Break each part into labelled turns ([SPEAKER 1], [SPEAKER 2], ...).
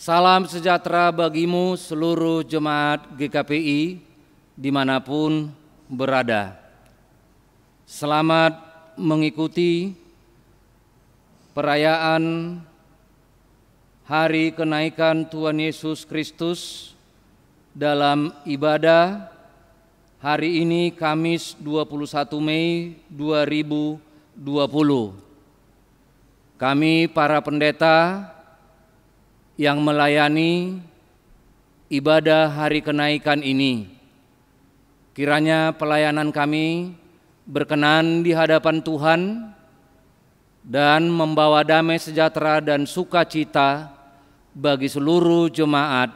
[SPEAKER 1] Salam sejahtera bagimu seluruh jemaat GKPI dimanapun berada. Selamat mengikuti perayaan Hari Kenaikan Tuhan Yesus Kristus dalam ibadah hari ini Kamis 21 Mei 2020. Kami para pendeta yang melayani ibadah hari kenaikan ini, kiranya pelayanan kami berkenan di hadapan Tuhan dan membawa damai sejahtera dan sukacita bagi seluruh jemaat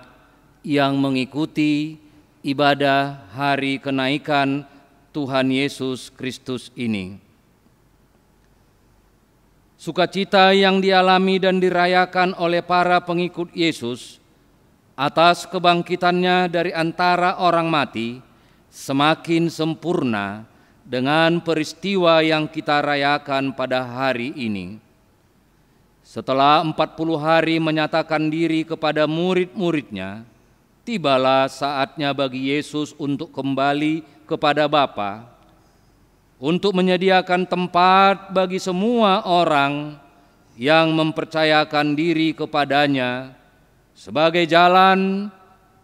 [SPEAKER 1] yang mengikuti ibadah hari kenaikan Tuhan Yesus Kristus ini. Sukacita yang dialami dan dirayakan oleh para pengikut Yesus atas kebangkitannya dari antara orang mati semakin sempurna dengan peristiwa yang kita rayakan pada hari ini. Setelah 40 hari menyatakan diri kepada murid-muridnya, tibalah saatnya bagi Yesus untuk kembali kepada Bapa, untuk menyediakan tempat bagi semua orang yang mempercayakan diri kepadanya sebagai jalan,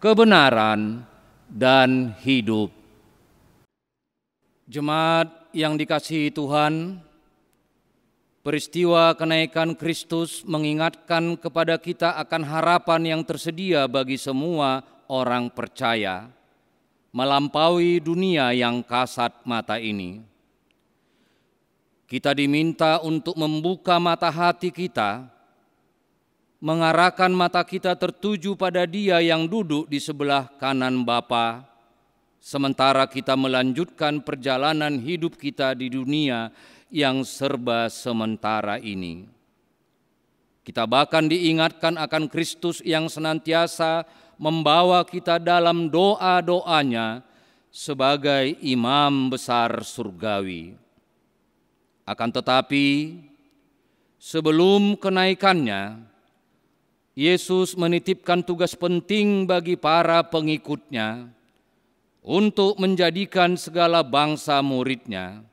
[SPEAKER 1] kebenaran, dan hidup. Jemaat yang dikasihi Tuhan, peristiwa kenaikan Kristus mengingatkan kepada kita akan harapan yang tersedia bagi semua orang percaya melampaui dunia yang kasat mata ini. Kita diminta untuk membuka mata hati kita, mengarahkan mata kita tertuju pada Dia yang duduk di sebelah kanan Bapa, sementara kita melanjutkan perjalanan hidup kita di dunia yang serba sementara ini. Kita bahkan diingatkan akan Kristus yang senantiasa membawa kita dalam doa-doanya sebagai imam besar surgawi. Akan tetapi, sebelum kenaikannya, Yesus menitipkan tugas penting bagi para pengikutnya untuk menjadikan segala bangsa muridnya.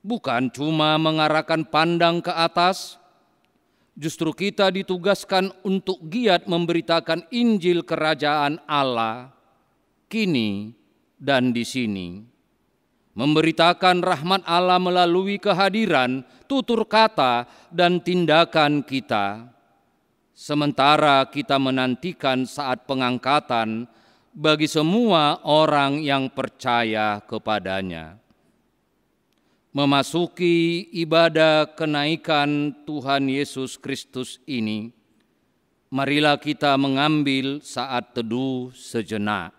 [SPEAKER 1] Bukan cuma mengarahkan pandang ke atas, justru kita ditugaskan untuk giat memberitakan Injil Kerajaan Allah kini dan di sini. Memberitakan rahmat Allah melalui kehadiran, tutur kata, dan tindakan kita. Sementara kita menantikan saat pengangkatan bagi semua orang yang percaya kepadanya. Memasuki ibadah kenaikan Tuhan Yesus Kristus ini, marilah kita mengambil saat teduh sejenak.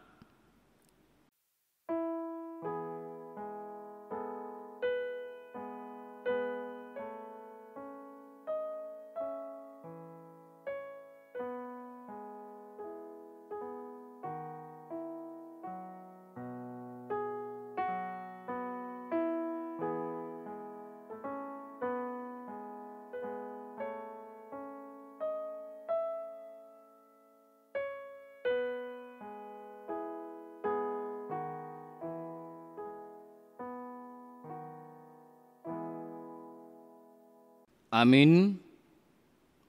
[SPEAKER 1] Amin.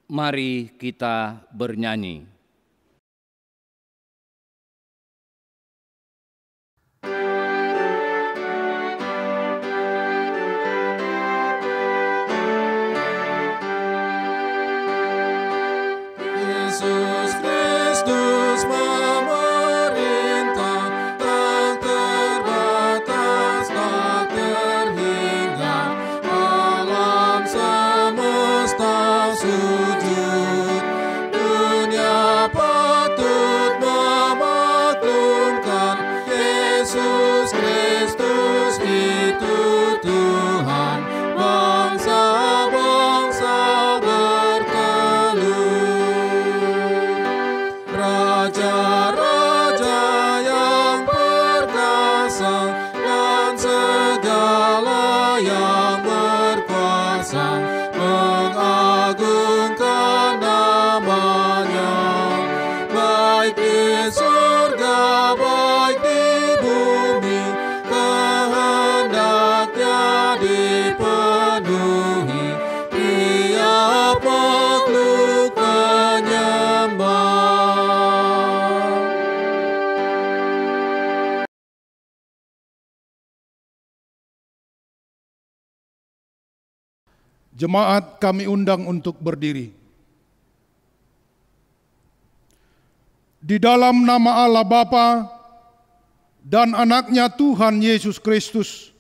[SPEAKER 1] Mari kita bernyanyi.
[SPEAKER 2] Yesus Kristus memerintah, tak terbatas, tak terhingga, alam semesta sujud, dunia patut memaklumkan, Yesus Kristus itu Tuhan, bangsa-bangsa bertelut. Raja-raja yang perkasa dan segala yang berkuasa mengagungkan namanya.
[SPEAKER 3] Jemaat kami undang untuk berdiri. Di dalam nama Allah Bapa dan anaknya Tuhan Yesus Kristus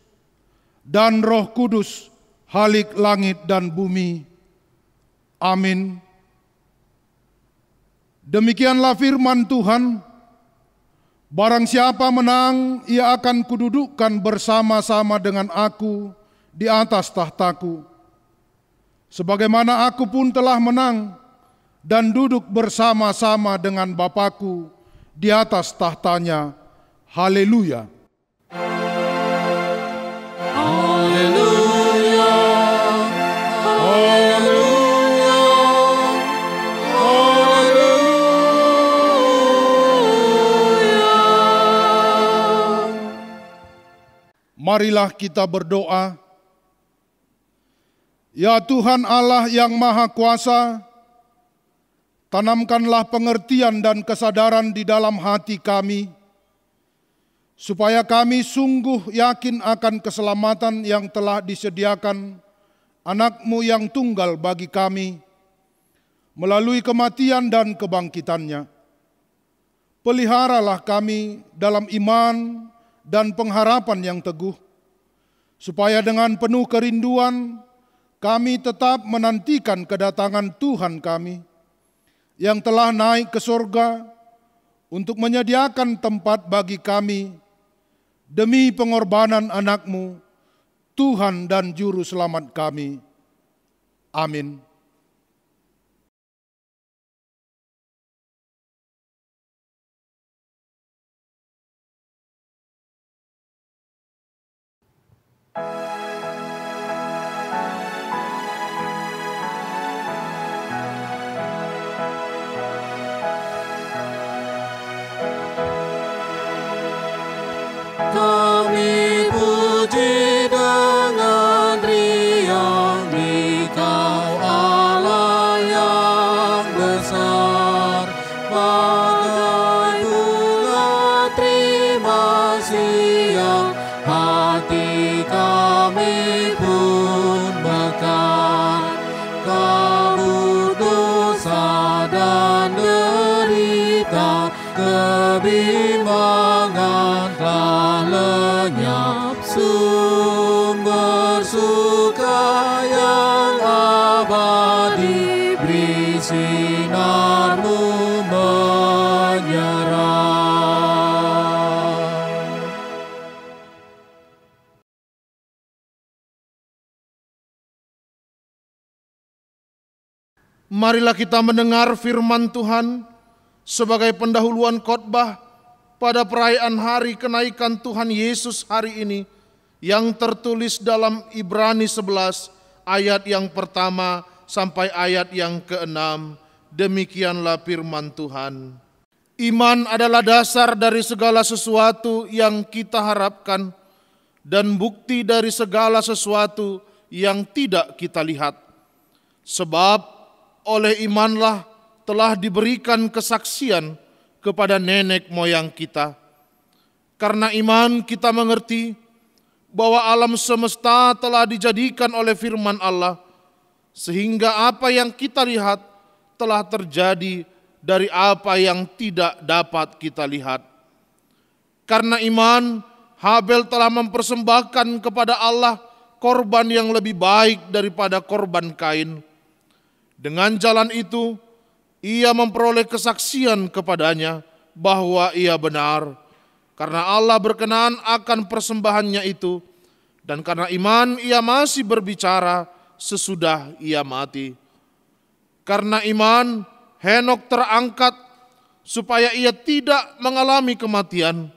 [SPEAKER 3] dan Roh Kudus, Halik langit dan bumi. Amin. Demikianlah firman Tuhan. Barang siapa menang, ia akan kududukkan bersama-sama dengan aku di atas tahtaku. Sebagaimana aku pun telah menang dan duduk bersama-sama dengan Bapakku di atas tahtanya. Haleluya.
[SPEAKER 2] Haleluya. Haleluya. Haleluya.
[SPEAKER 3] Marilah kita berdoa. Ya Tuhan Allah yang Maha Kuasa, tanamkanlah pengertian dan kesadaran di dalam hati kami, supaya kami sungguh yakin akan keselamatan yang telah disediakan anak-Mu yang tunggal bagi kami, melalui kematian dan kebangkitannya. Peliharalah kami dalam iman dan pengharapan yang teguh, supaya dengan penuh kerinduan kami tetap menantikan kedatangan Tuhan kami yang telah naik ke surga untuk menyediakan tempat bagi kami demi pengorbanan anak-Mu, Tuhan dan Juru Selamat kami. Amin.
[SPEAKER 2] Kami puji dengan riang Dikau Allah yang besar, bagai bunga terima siang, hati kami pun mekar. Kabut dosa dan derita, kebimbangan telah lenyap, sumber suka yang abadi, beri sinar-Mu menyerang.
[SPEAKER 3] Marilah kita mendengar firman Tuhan sebagai pendahuluan khotbah pada perayaan hari kenaikan Tuhan Yesus hari ini, yang tertulis dalam Ibrani 11 ayat yang pertama sampai ayat yang ke-6. Demikianlah firman Tuhan. Iman adalah dasar dari segala sesuatu yang kita harapkan dan bukti dari segala sesuatu yang tidak kita lihat. Sebab oleh imanlah telah diberikan kesaksian kepada nenek moyang kita. Karena iman kita mengerti bahwa alam semesta telah dijadikan oleh firman Allah, sehingga apa yang kita lihat telah terjadi dari apa yang tidak dapat kita lihat. Karena iman, Habel telah mempersembahkan kepada Allah korban yang lebih baik daripada korban Kain. Dengan jalan itu, ia memperoleh kesaksian kepadanya bahwa ia benar, karena Allah berkenan akan persembahannya itu, dan karena iman ia masih berbicara sesudah ia mati. Karena iman, Henok terangkat supaya ia tidak mengalami kematian,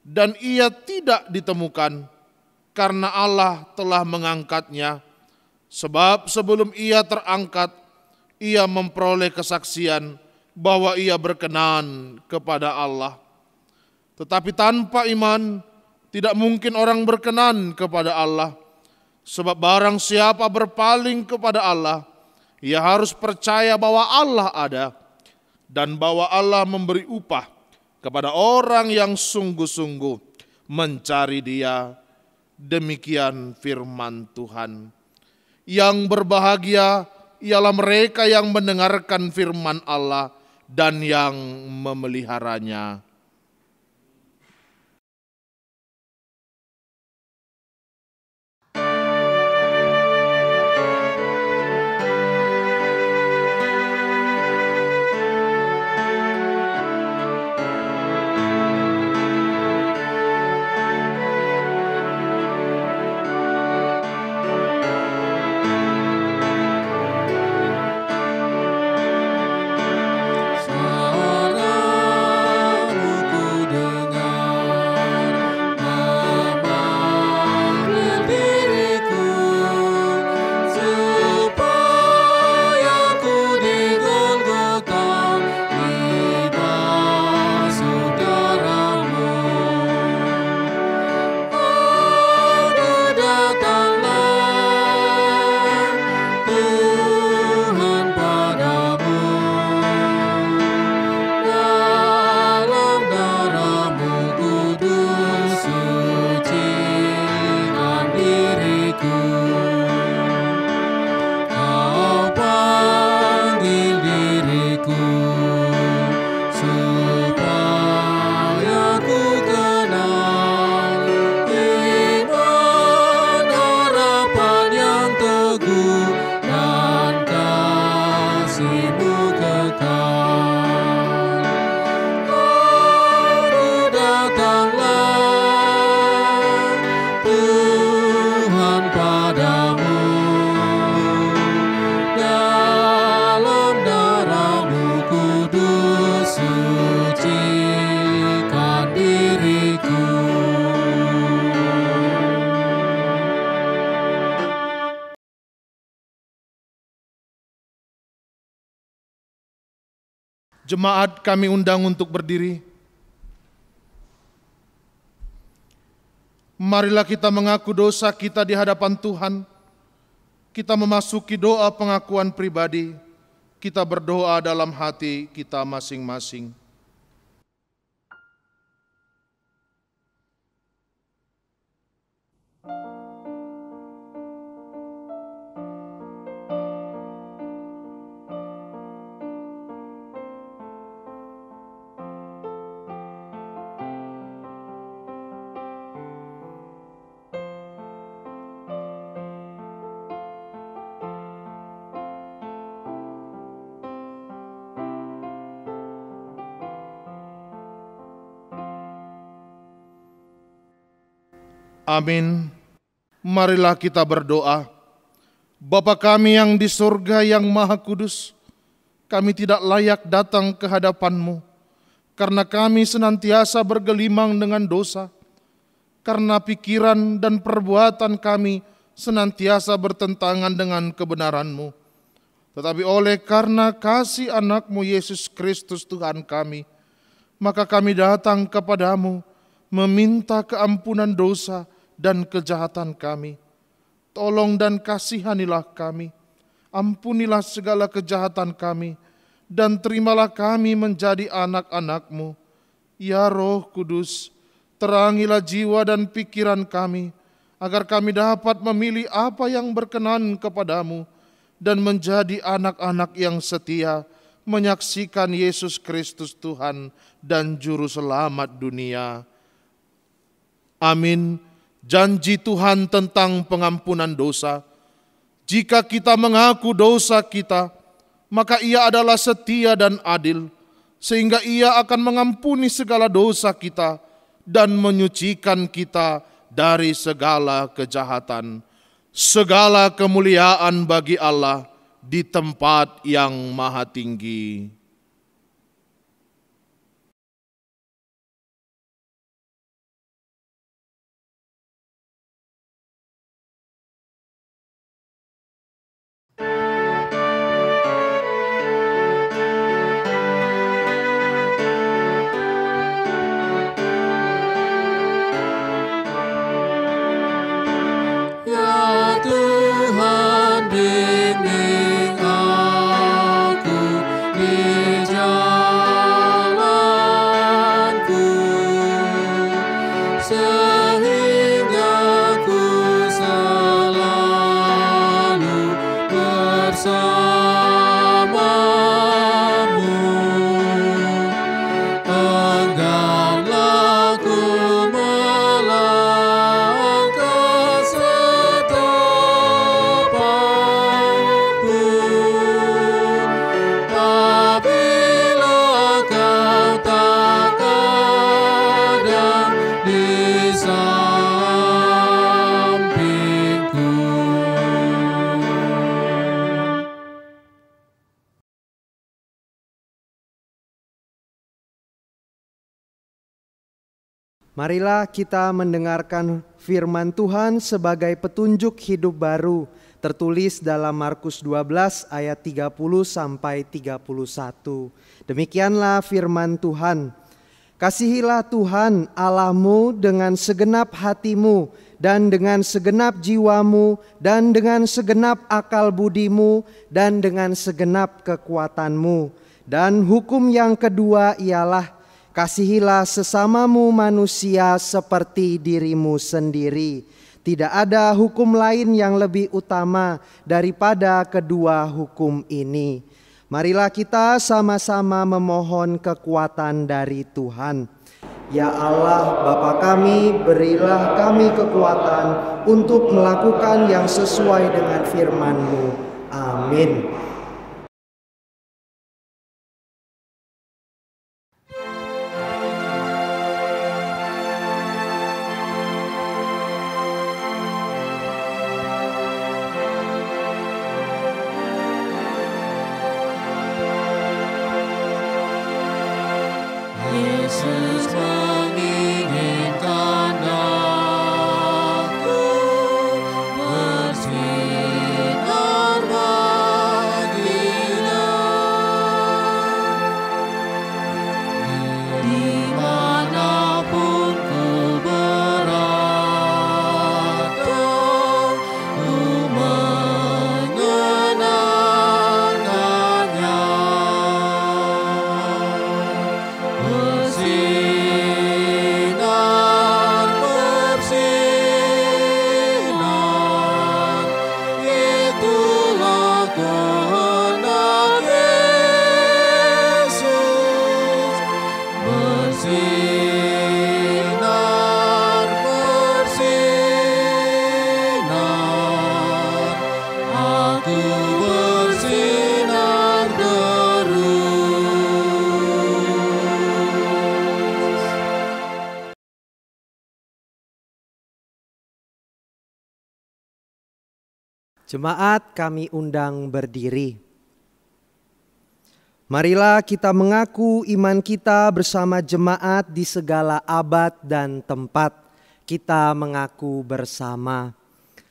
[SPEAKER 3] dan ia tidak ditemukan, karena Allah telah mengangkatnya. Sebab sebelum ia terangkat, ia memperoleh kesaksian bahwa ia berkenan kepada Allah. Tetapi tanpa iman, tidak mungkin orang berkenan kepada Allah. Sebab barang siapa berpaling kepada Allah, ia harus percaya bahwa Allah ada, dan bahwa Allah memberi upah kepada orang yang sungguh-sungguh mencari Dia. Demikian firman Tuhan. Yang berbahagia ialah mereka yang mendengarkan firman Allah dan yang memeliharanya. Jemaat kami undang untuk berdiri. Marilah kita mengaku dosa kita di hadapan Tuhan. Kita memasuki doa pengakuan pribadi. Kita berdoa dalam hati kita masing-masing. Amin. Marilah kita berdoa. Bapa kami yang di surga yang maha kudus, kami tidak layak datang ke hadapan-Mu, karena kami senantiasa bergelimang dengan dosa, karena pikiran dan perbuatan kami senantiasa bertentangan dengan kebenaran-Mu. Tetapi oleh karena kasih anak-Mu Yesus Kristus Tuhan kami, maka kami datang kepadamu meminta keampunan dosa dan kejahatan kami. Tolong dan kasihanilah kami, ampunilah segala kejahatan kami, dan terimalah kami menjadi anak-anak-Mu. Ya Roh Kudus, terangilah jiwa dan pikiran kami, agar kami dapat memilih apa yang berkenan kepadamu, dan menjadi anak-anak yang setia, menyaksikan Yesus Kristus Tuhan dan Juru Selamat dunia. Amin. Janji Tuhan tentang pengampunan dosa. Jika kita mengaku dosa kita, maka Ia adalah setia dan adil, sehingga Ia akan mengampuni segala dosa kita dan menyucikan kita dari segala kejahatan. Segala kemuliaan bagi Allah di tempat yang maha tinggi.
[SPEAKER 2] Sehingga ku selalu
[SPEAKER 4] Marilah kita mendengarkan firman Tuhan sebagai petunjuk hidup baru, tertulis dalam Markus 12 ayat 30 sampai 31. Demikianlah firman Tuhan. Kasihilah Tuhan Allahmu dengan segenap hatimu dan dengan segenap jiwamu dan dengan segenap akal budimu dan dengan segenap kekuatanmu. Dan hukum yang kedua ialah kasihilah sesamamu manusia seperti dirimu sendiri. Tidak ada hukum lain yang lebih utama daripada kedua hukum ini. Marilah kita sama-sama memohon kekuatan dari Tuhan. Ya Allah, Bapa kami, berilah kami kekuatan untuk melakukan yang sesuai dengan firman-Mu. Amin.
[SPEAKER 2] Yesus menginginkan aku bersinar baginya. Dimanapun ku berada, ku mengenangkannya. Bersinar, bersinar, itulah kehendak Yesus. Bersinar, bersinar, aku bersinar terus.
[SPEAKER 4] Jemaat kami undang berdiri. Marilah kita mengaku iman kita bersama jemaat di segala abad dan tempat. Kita mengaku bersama.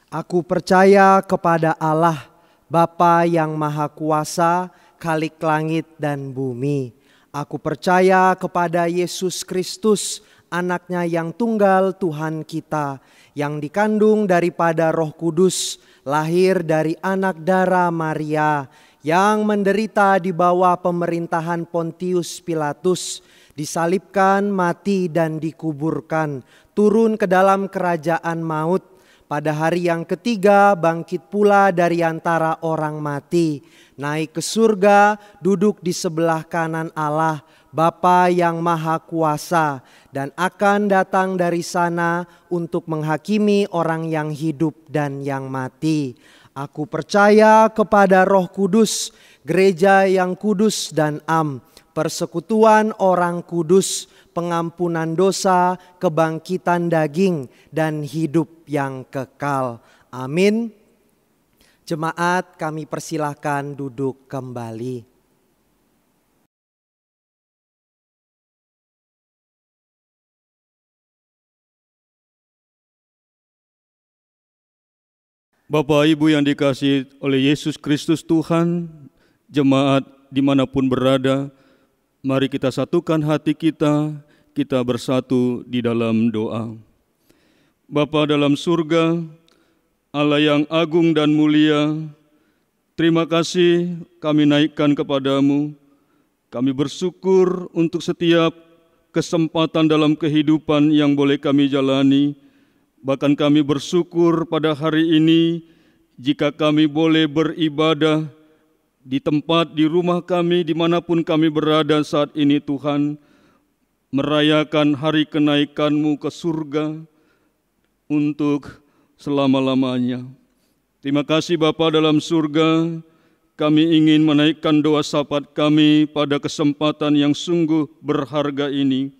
[SPEAKER 4] Aku percaya kepada Allah, Bapa yang Maha Kuasa, Khalik langit dan bumi. Aku percaya kepada Yesus Kristus, Anaknya yang tunggal Tuhan kita, yang dikandung daripada Roh Kudus, lahir dari anak darah Maria, yang menderita di bawah pemerintahan Pontius Pilatus, disalibkan, mati dan dikuburkan, turun ke dalam kerajaan maut, pada hari yang ketiga bangkit pula dari antara orang mati, naik ke surga, duduk di sebelah kanan Allah, Bapa yang Maha Kuasa, dan akan datang dari sana untuk menghakimi orang yang hidup dan yang mati. Aku percaya kepada Roh Kudus, gereja yang kudus dan am, persekutuan orang kudus, pengampunan dosa, kebangkitan daging, dan hidup yang kekal. Amin. Jemaat, kami persilahkan duduk kembali.
[SPEAKER 5] Bapak Ibu yang dikasihi oleh Yesus Kristus Tuhan, jemaat dimanapun berada, mari kita satukan hati kita bersatu di dalam doa. Bapa dalam surga, Allah yang agung dan mulia, terima kasih kami naikkan kepadamu. Kami bersyukur untuk setiap kesempatan dalam kehidupan yang boleh kami jalani. Bahkan kami bersyukur pada hari ini jika kami boleh beribadah di tempat, di rumah kami, dimanapun kami berada saat ini Tuhan, merayakan hari kenaikan-Mu ke surga untuk selama-lamanya. Terima kasih Bapa dalam surga, kami ingin menaikkan doa syafaat kami pada kesempatan yang sungguh berharga ini.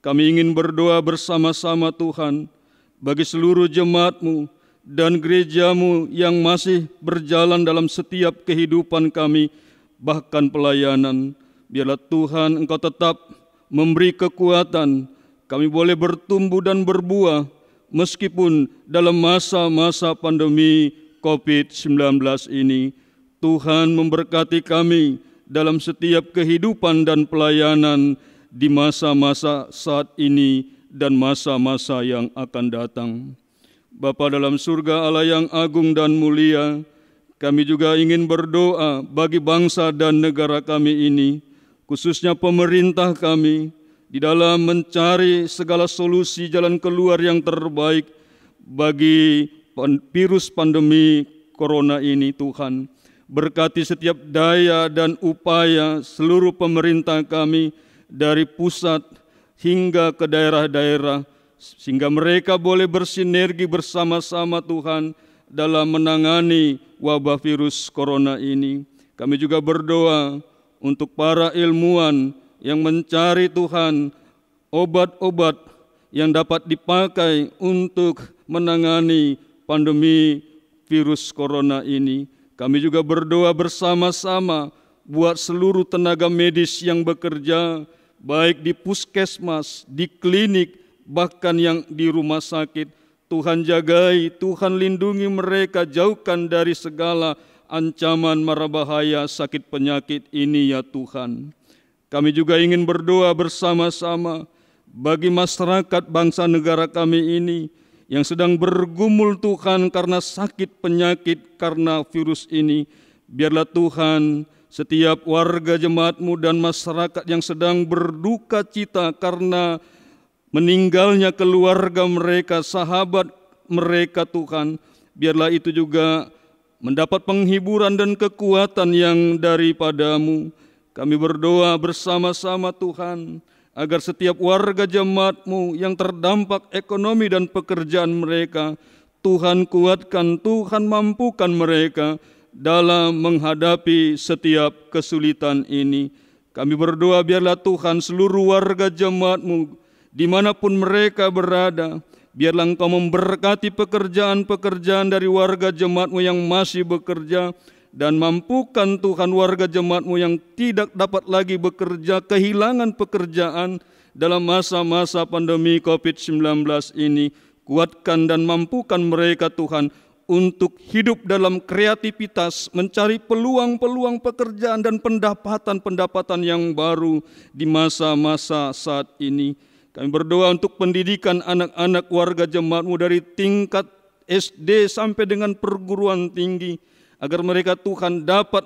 [SPEAKER 5] Kami ingin berdoa bersama-sama Tuhan, bagi seluruh jemaat-Mu dan gereja-Mu yang masih berjalan dalam setiap kehidupan kami, bahkan pelayanan. Biarlah Tuhan Engkau tetap memberi kekuatan, kami boleh bertumbuh dan berbuah meskipun dalam masa-masa pandemi COVID-19 ini. Tuhan memberkati kami dalam setiap kehidupan dan pelayanan di masa-masa saat ini dan masa-masa yang akan datang. Bapa dalam surga, Allah yang agung dan mulia, kami juga ingin berdoa bagi bangsa dan negara kami ini, khususnya pemerintah kami, di dalam mencari segala solusi jalan keluar yang terbaik bagi virus pandemi corona ini. Tuhan, berkati setiap daya dan upaya seluruh pemerintah kami dari pusat hingga ke daerah-daerah, sehingga mereka boleh bersinergi bersama-sama Tuhan dalam menangani wabah virus corona ini. Kami juga berdoa untuk para ilmuwan yang mencari Tuhan obat-obat yang dapat dipakai untuk menangani pandemi virus corona ini. Kami juga berdoa bersama-sama buat seluruh tenaga medis yang bekerja, baik di puskesmas, di klinik, bahkan yang di rumah sakit. Tuhan jagai, Tuhan lindungi mereka, jauhkan dari segala ancaman mara bahaya sakit penyakit ini ya Tuhan. Kami juga ingin berdoa bersama-sama bagi masyarakat bangsa negara kami ini yang sedang bergumul Tuhan karena sakit penyakit karena virus ini. Biarlah Tuhan setiap warga jemaat-Mu dan masyarakat yang sedang berduka cita karena meninggalnya keluarga mereka, sahabat mereka Tuhan, biarlah itu juga mendapat penghiburan dan kekuatan yang daripada-Mu. Kami berdoa bersama-sama Tuhan, agar setiap warga jemaat-Mu yang terdampak ekonomi dan pekerjaan mereka, Tuhan kuatkan, Tuhan mampukan mereka dalam menghadapi setiap kesulitan ini. Kami berdoa biarlah Tuhan seluruh warga jemaat-Mu dimanapun mereka berada, biarlah Engkau memberkati pekerjaan-pekerjaan dari warga jemaat-Mu yang masih bekerja, dan mampukan Tuhan warga jemaat-Mu yang tidak dapat lagi bekerja, kehilangan pekerjaan dalam masa-masa pandemi COVID-19 ini. Kuatkan dan mampukan mereka Tuhan untuk hidup dalam kreativitas, mencari peluang-peluang pekerjaan dan pendapatan-pendapatan yang baru di masa-masa saat ini. Kami berdoa untuk pendidikan anak-anak warga jemaat-Mu dari tingkat SD sampai dengan perguruan tinggi, agar mereka Tuhan dapat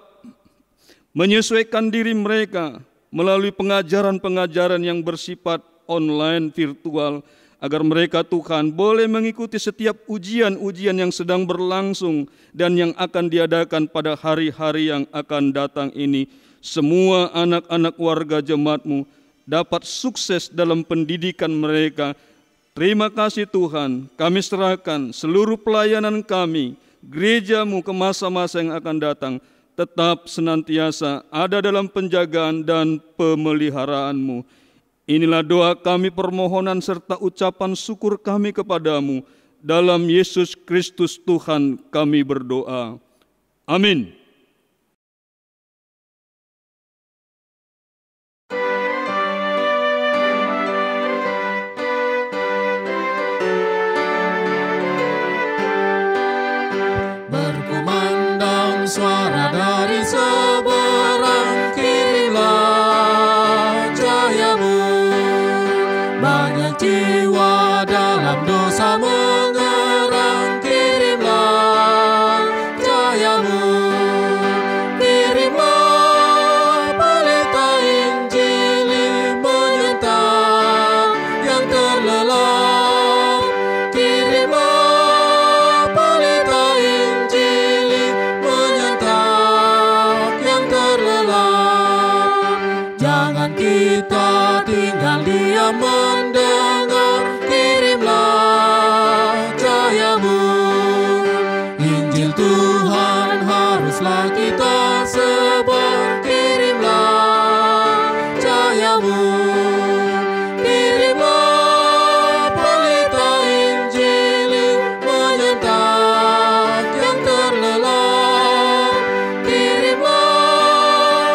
[SPEAKER 5] menyesuaikan diri mereka melalui pengajaran-pengajaran yang bersifat online, virtual, agar mereka Tuhan boleh mengikuti setiap ujian-ujian yang sedang berlangsung dan yang akan diadakan pada hari-hari yang akan datang ini. Semua anak-anak warga jemaat-Mu dapat sukses dalam pendidikan mereka. Terima kasih Tuhan, kami serahkan seluruh pelayanan kami, gereja-Mu ke masa-masa yang akan datang, tetap senantiasa ada dalam penjagaan dan pemeliharaan-Mu. Inilah doa kami, permohonan serta ucapan syukur kami kepada-Mu. Dalam Yesus Kristus Tuhan kami berdoa. Amin.
[SPEAKER 2] Suara dari seberang, kirimlah jayamu. Banyak jiwa dalam dosa mengerang, kirimlah jayamu. Kirimlah pelita Injil menyertai yang terlelap. Kirimlah pelita Injil yang terlelap. Jangan kita tinggal diam mendengar, kirimlah jayamu. Injil Tuhan haruslah kita sebar, kirimlah jayamu. Kirimlah pelita Injil menyertai yang terlelap.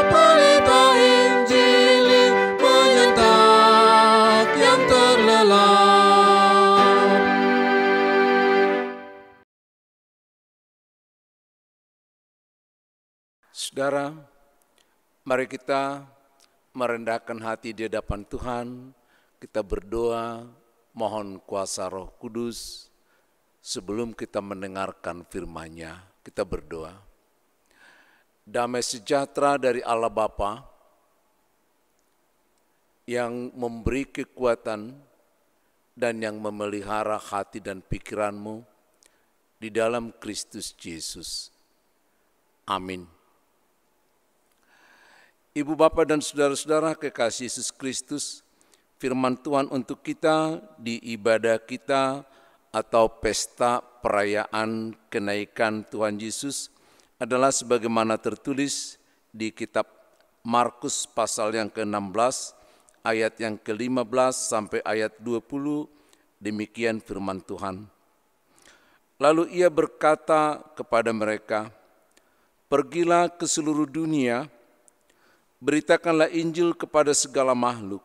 [SPEAKER 2] Pelita Injil menyertai yang terlelap. terlelap.
[SPEAKER 6] Saudara, mari kita merendahkan hati di hadapan Tuhan. Kita berdoa, mohon kuasa Roh Kudus. Sebelum kita mendengarkan firman-Nya, kita berdoa. Damai sejahtera dari Allah Bapa yang memberi kekuatan dan yang memelihara hati dan pikiranmu di dalam Kristus Yesus. Amin. Ibu bapa dan saudara-saudara kekasih Yesus Kristus, firman Tuhan untuk kita di ibadah kita atau pesta perayaan kenaikan Tuhan Yesus adalah sebagaimana tertulis di kitab Markus pasal yang ke-16 ayat yang ke-15 sampai ayat 20, demikian firman Tuhan. Lalu ia berkata kepada mereka, "Pergilah ke seluruh dunia, beritakanlah Injil kepada segala makhluk.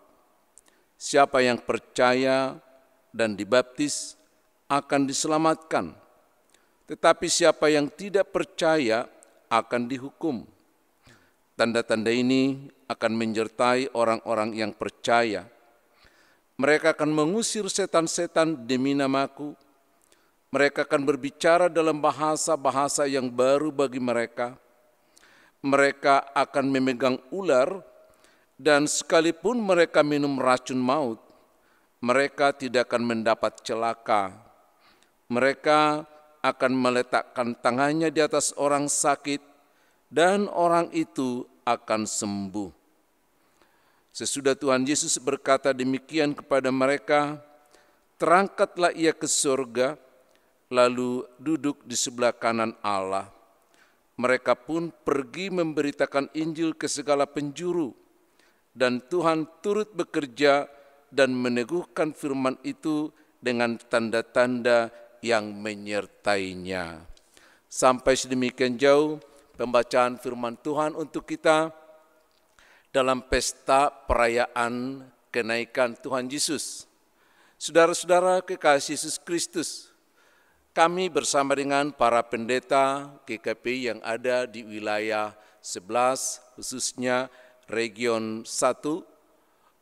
[SPEAKER 6] Siapa yang percaya dan dibaptis akan diselamatkan, tetapi siapa yang tidak percaya akan dihukum. Tanda-tanda ini akan menyertai orang-orang yang percaya. Mereka akan mengusir setan-setan demi namaku. Mereka akan berbicara dalam bahasa-bahasa yang baru bagi mereka. Mereka akan memegang ular, dan sekalipun mereka minum racun maut, mereka tidak akan mendapat celaka. Mereka akan meletakkan tangannya di atas orang sakit, dan orang itu akan sembuh." Sesudah Tuhan Yesus berkata demikian kepada mereka, terangkatlah ia ke surga, lalu duduk di sebelah kanan Allah. Mereka pun pergi memberitakan Injil ke segala penjuru, dan Tuhan turut bekerja dan meneguhkan firman itu dengan tanda-tanda yang menyertainya. Sampai sedemikian jauh pembacaan firman Tuhan untuk kita dalam pesta perayaan kenaikan Tuhan Yesus. Saudara-saudara kekasih Yesus Kristus, kami bersama dengan para pendeta GKP yang ada di wilayah 11, khususnya Region 1,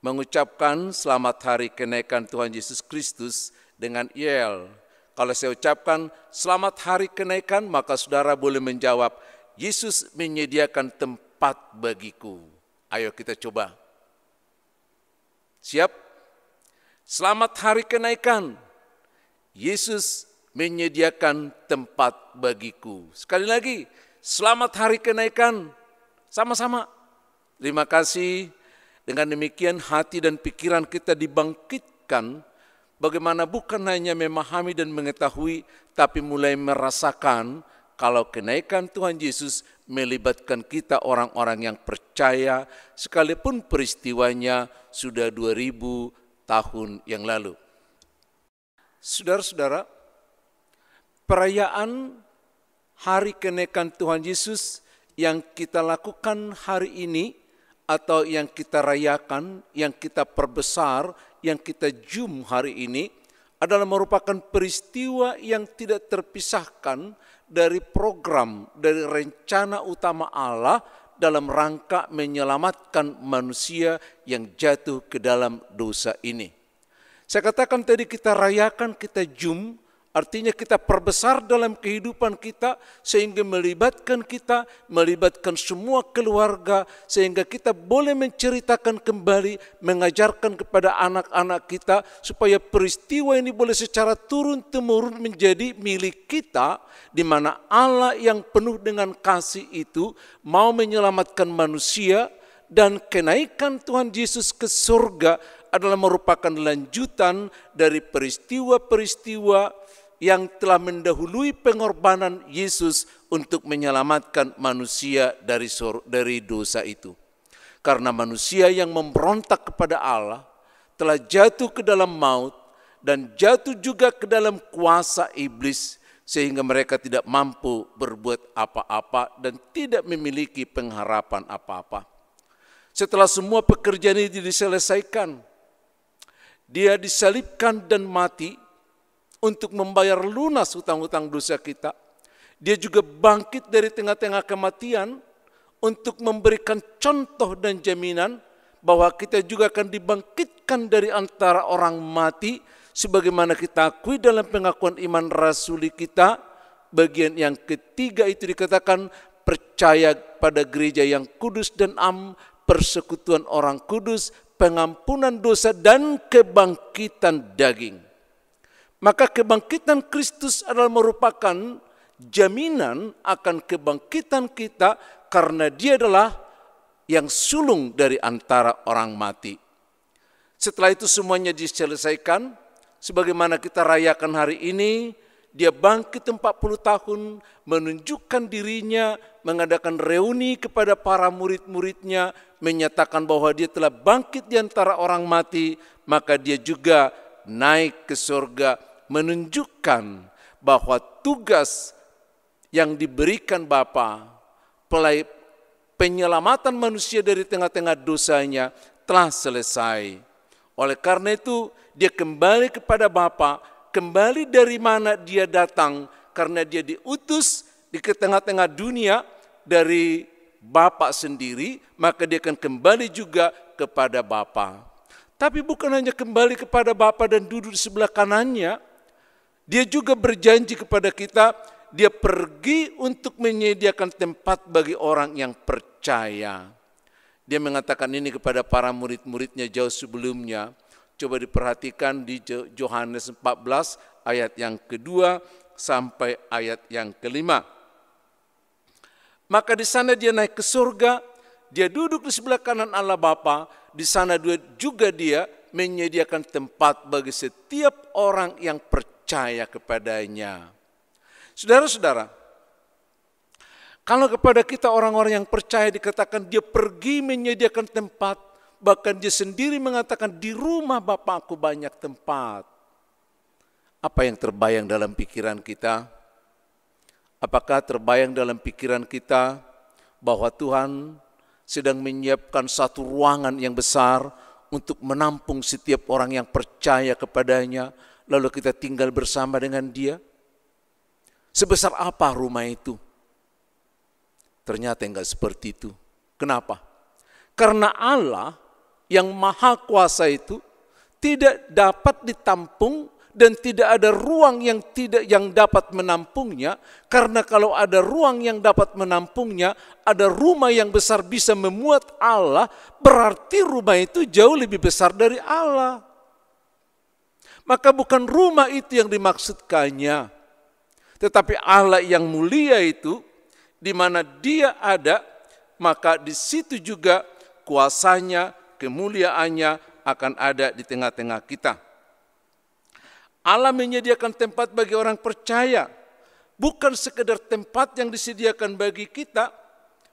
[SPEAKER 6] mengucapkan selamat hari kenaikan Tuhan Yesus Kristus dengan yel. Kalau saya ucapkan selamat hari kenaikan, maka saudara boleh menjawab, Yesus menyediakan tempat bagiku. Ayo kita coba. Siap? Selamat hari kenaikan. Yesus menyediakan tempat bagiku. Sekali lagi, selamat hari kenaikan. Sama-sama. Terima kasih. Dengan demikian hati dan pikiran kita dibangkitkan. Bagaimana bukan hanya memahami dan mengetahui, tapi mulai merasakan kalau kenaikan Tuhan Yesus melibatkan kita orang-orang yang percaya, sekalipun peristiwanya sudah 2000 tahun yang lalu. Saudara-saudara, perayaan hari kenaikan Tuhan Yesus yang kita lakukan hari ini, atau yang kita rayakan, yang kita perbesar, yang kita jum hari ini, adalah merupakan peristiwa yang tidak terpisahkan dari program, dari rencana utama Allah dalam rangka menyelamatkan manusia yang jatuh ke dalam dosa ini. Saya katakan tadi kita rayakan, kita jum, artinya kita perbesar dalam kehidupan kita sehingga melibatkan kita, melibatkan semua keluarga, sehingga kita boleh menceritakan kembali, mengajarkan kepada anak-anak kita supaya peristiwa ini boleh secara turun-temurun menjadi milik kita, di mana Allah yang penuh dengan kasih itu mau menyelamatkan manusia, dan kenaikan Tuhan Yesus ke surga adalah merupakan lanjutan dari peristiwa-peristiwa yang telah mendahului pengorbanan Yesus untuk menyelamatkan manusia dari dosa itu. Karena manusia yang memberontak kepada Allah telah jatuh ke dalam maut dan jatuh juga ke dalam kuasa iblis, sehingga mereka tidak mampu berbuat apa-apa dan tidak memiliki pengharapan apa-apa. Setelah semua pekerjaan ini diselesaikan, Dia disalibkan dan mati untuk membayar lunas hutang-hutang dosa kita. Dia juga bangkit dari tengah-tengah kematian untuk memberikan contoh dan jaminan bahwa kita juga akan dibangkitkan dari antara orang mati, sebagaimana kita akui dalam pengakuan iman rasuli kita. Bagian yang ketiga itu dikatakan percaya pada gereja yang kudus dan am, persekutuan orang kudus, pengampunan dosa dan kebangkitan daging. Maka kebangkitan Kristus adalah merupakan jaminan akan kebangkitan kita karena dia adalah yang sulung dari antara orang mati. Setelah itu semuanya diselesaikan, sebagaimana kita rayakan hari ini, dia bangkit 40 tahun, menunjukkan dirinya, mengadakan reuni kepada para murid-muridnya, menyatakan bahwa dia telah bangkit di antara orang mati, maka dia juga naik ke surga, menunjukkan bahwa tugas yang diberikan Bapa, penyelamatan manusia dari tengah-tengah dosanya telah selesai. Oleh karena itu, dia kembali kepada Bapa, kembali dari mana dia datang, karena dia diutus di tengah-tengah dunia dari Bapa sendiri, maka dia akan kembali juga kepada Bapa. Tapi bukan hanya kembali kepada Bapa dan duduk di sebelah kanannya, dia juga berjanji kepada kita, dia pergi untuk menyediakan tempat bagi orang yang percaya. Dia mengatakan ini kepada para murid-muridnya jauh sebelumnya. Coba diperhatikan di Yohanes 14 ayat yang kedua sampai ayat yang kelima. Maka di sana dia naik ke surga, dia duduk di sebelah kanan Allah Bapa, di sana juga dia menyediakan tempat bagi setiap orang yang percaya kepadanya. Saudara-saudara, kalau kepada kita orang-orang yang percaya dikatakan dia pergi menyediakan tempat, bahkan dia sendiri mengatakan di rumah Bapakku banyak tempat. Apa yang terbayang dalam pikiran kita? Apakah terbayang dalam pikiran kita bahwa Tuhan sedang menyiapkan satu ruangan yang besar untuk menampung setiap orang yang percaya kepadanya, lalu kita tinggal bersama dengan dia? Sebesar apa rumah itu? Ternyata enggak seperti itu. Kenapa? Karena Allah yang maha kuasa itu tidak dapat ditampung dan tidak ada ruang yang dapat menampungnya, karena kalau ada ruang yang dapat menampungnya, ada rumah yang besar bisa memuat Allah, berarti rumah itu jauh lebih besar dari Allah. Maka bukan rumah itu yang dimaksudkannya, tetapi Allah yang mulia itu, di mana dia ada, maka di situ juga kuasanya, kemuliaannya akan ada di tengah-tengah kita. Allah menyediakan tempat bagi orang percaya, bukan sekedar tempat yang disediakan bagi kita,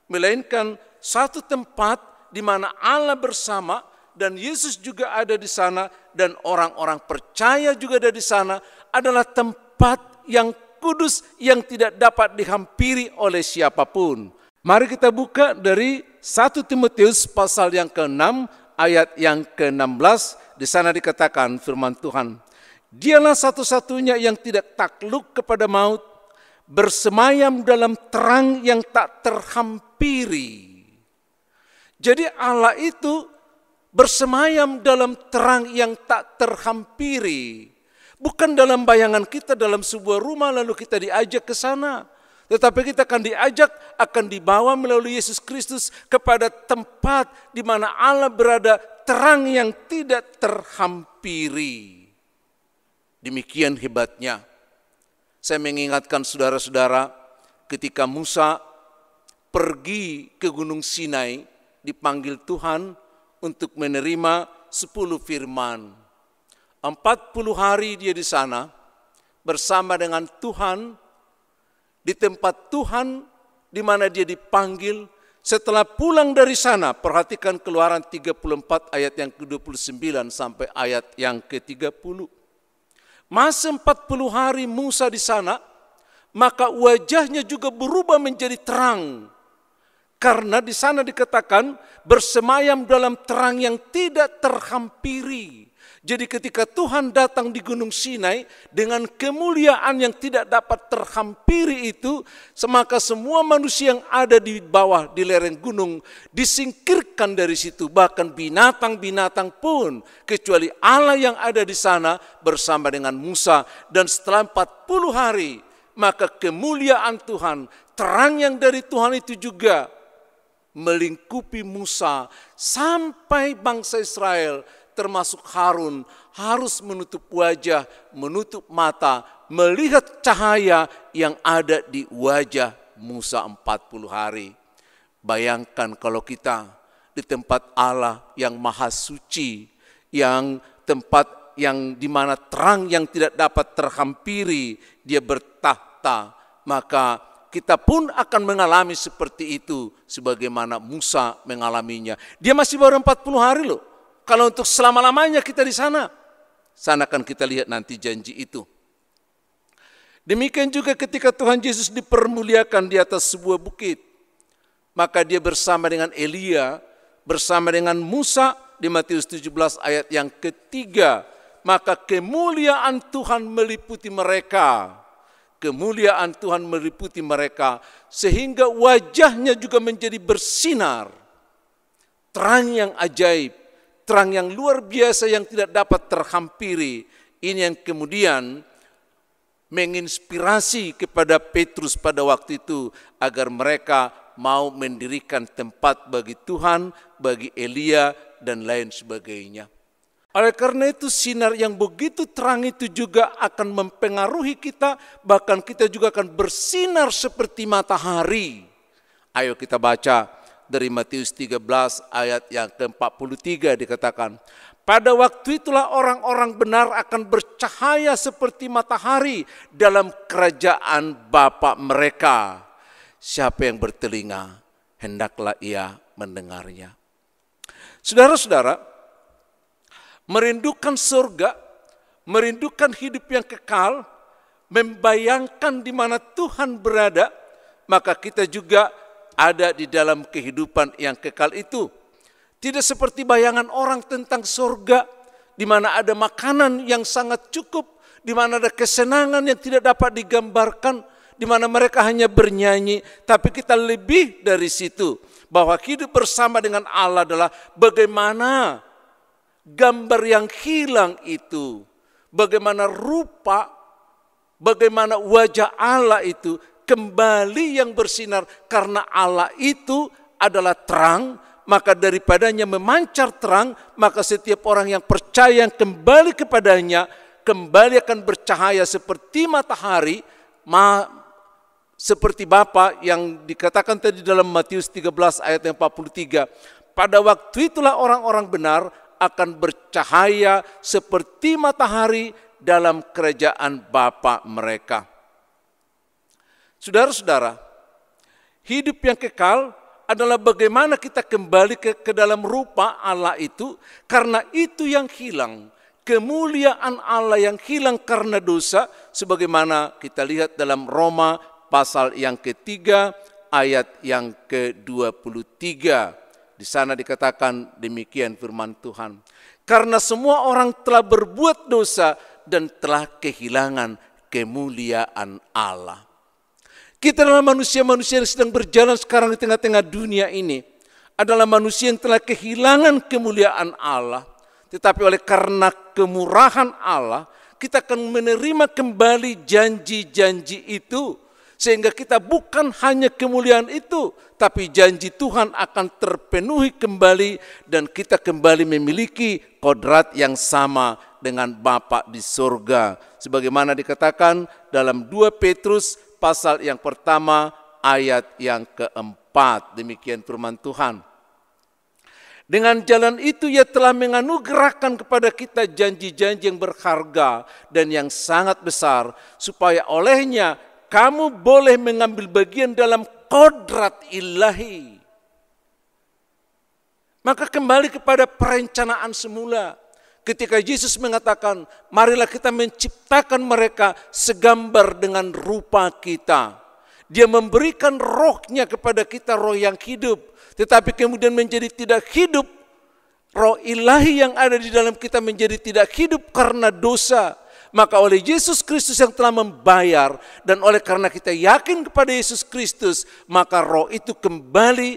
[SPEAKER 6] melainkan satu tempat di mana Allah bersama dan Yesus juga ada di sana dan orang-orang percaya juga ada di sana, adalah tempat yang kudus yang tidak dapat dihampiri oleh siapapun. Mari kita buka dari 1 Timotius pasal yang ke-6 ayat yang ke-16. Di sana dikatakan firman Tuhan, dialah satu-satunya yang tidak takluk kepada maut, bersemayam dalam terang yang tak terhampiri. Jadi Allah itu bersemayam dalam terang yang tak terhampiri. Bukan dalam bayangan kita dalam sebuah rumah lalu kita diajak ke sana. Tetapi kita akan diajak, akan dibawa melalui Yesus Kristus kepada tempat di mana Allah berada, terang yang tidak terhampiri. Demikian hebatnya. Saya mengingatkan saudara-saudara, ketika Musa pergi ke Gunung Sinai, dipanggil Tuhan untuk menerima 10 firman. 40 hari dia di sana bersama dengan Tuhan, di tempat Tuhan di mana dia dipanggil. Setelah pulang dari sana, perhatikan Keluaran 34 ayat yang ke-29 sampai ayat yang ke-30. Masa 40 hari Musa di sana, maka wajahnya juga berubah menjadi terang. Karena di sana dikatakan bersemayam dalam terang yang tidak terhampiri. Jadi ketika Tuhan datang di Gunung Sinai dengan kemuliaan yang tidak dapat terhampiri itu, maka semua manusia yang ada di bawah di lereng gunung disingkirkan dari situ. Bahkan binatang-binatang pun, kecuali Allah yang ada di sana bersama dengan Musa. Dan setelah 40 hari, maka kemuliaan Tuhan, terang yang dari Tuhan itu juga melingkupi Musa sampai bangsa Israel termasuk Harun harus menutup wajah, menutup mata, melihat cahaya yang ada di wajah Musa 40 hari. Bayangkan kalau kita di tempat Allah yang maha suci, yang tempat yang di mana terang yang tidak dapat terhampiri, dia bertahta, maka kita pun akan mengalami seperti itu sebagaimana Musa mengalaminya. Dia masih baru 40 hari loh. Kalau untuk selama-lamanya kita di sana, sana akan kita lihat nanti janji itu. Demikian juga ketika Tuhan Yesus dipermuliakan di atas sebuah bukit, maka dia bersama dengan Elia, bersama dengan Musa di Matius 17 ayat yang ketiga, maka kemuliaan Tuhan meliputi mereka. Kemuliaan Tuhan meliputi mereka sehingga wajahnya juga menjadi bersinar. Terang yang ajaib, terang yang luar biasa yang tidak dapat terhampiri. Ini yang kemudian menginspirasi kepada Petrus pada waktu itu agar mereka mau mendirikan tempat bagi Tuhan, bagi Elia dan lain sebagainya. Oleh karena itu sinar yang begitu terang itu juga akan mempengaruhi kita, bahkan kita juga akan bersinar seperti matahari. Ayo kita baca dari Matius 13 ayat yang ke-43 dikatakan, pada waktu itulah orang-orang benar akan bercahaya seperti matahari dalam kerajaan Bapa mereka. Siapa yang bertelinga, hendaklah ia mendengarnya. Saudara-saudara, merindukan surga, merindukan hidup yang kekal, membayangkan di mana Tuhan berada, maka kita juga ada di dalam kehidupan yang kekal itu. Tidak seperti bayangan orang tentang surga, di mana ada makanan yang sangat cukup, di mana ada kesenangan yang tidak dapat digambarkan, di mana mereka hanya bernyanyi, tapi kita lebih dari situ. Bahwa hidup bersama dengan Allah adalah bagaimana gambar yang hilang itu, bagaimana rupa, bagaimana wajah Allah itu kembali yang bersinar, karena Allah itu adalah terang, maka daripadanya memancar terang, maka setiap orang yang percaya yang kembali kepadanya, kembali akan bercahaya seperti matahari, seperti Bapa yang dikatakan tadi dalam Matius 13 ayat 43. Pada waktu itulah orang-orang benar akan bercahaya seperti matahari dalam kerajaan Bapa mereka. Saudara-saudara, hidup yang kekal adalah bagaimana kita kembali ke dalam rupa Allah itu, karena itu yang hilang. Kemuliaan Allah yang hilang karena dosa, sebagaimana kita lihat dalam Roma pasal yang ketiga ayat yang ke-23. Di sana dikatakan demikian firman Tuhan. Karena semua orang telah berbuat dosa dan telah kehilangan kemuliaan Allah. Kita adalah manusia-manusia yang sedang berjalan sekarang di tengah-tengah dunia ini. Adalah manusia yang telah kehilangan kemuliaan Allah. Tetapi oleh karena kemurahan Allah, kita akan menerima kembali janji-janji itu. Sehingga kita bukan hanya kemuliaan itu, tapi janji Tuhan akan terpenuhi kembali dan kita kembali memiliki kodrat yang sama dengan Bapa di surga. Sebagaimana dikatakan dalam 2 Petrus pasal yang pertama ayat yang ke-4. Demikian firman Tuhan. Dengan jalan itu ia telah menganugerahkan kepada kita janji-janji yang berharga dan yang sangat besar, supaya olehnya kamu boleh mengambil bagian dalam kodrat ilahi. Maka kembali kepada perencanaan semula. Ketika Yesus mengatakan, marilah kita menciptakan mereka segambar dengan rupa kita. Dia memberikan rohnya kepada kita, roh yang hidup. Tetapi kemudian menjadi tidak hidup. roh ilahi yang ada di dalam kita menjadi tidak hidup karena dosa, maka oleh Yesus Kristus yang telah membayar, dan oleh karena kita yakin kepada Yesus Kristus, maka roh itu kembali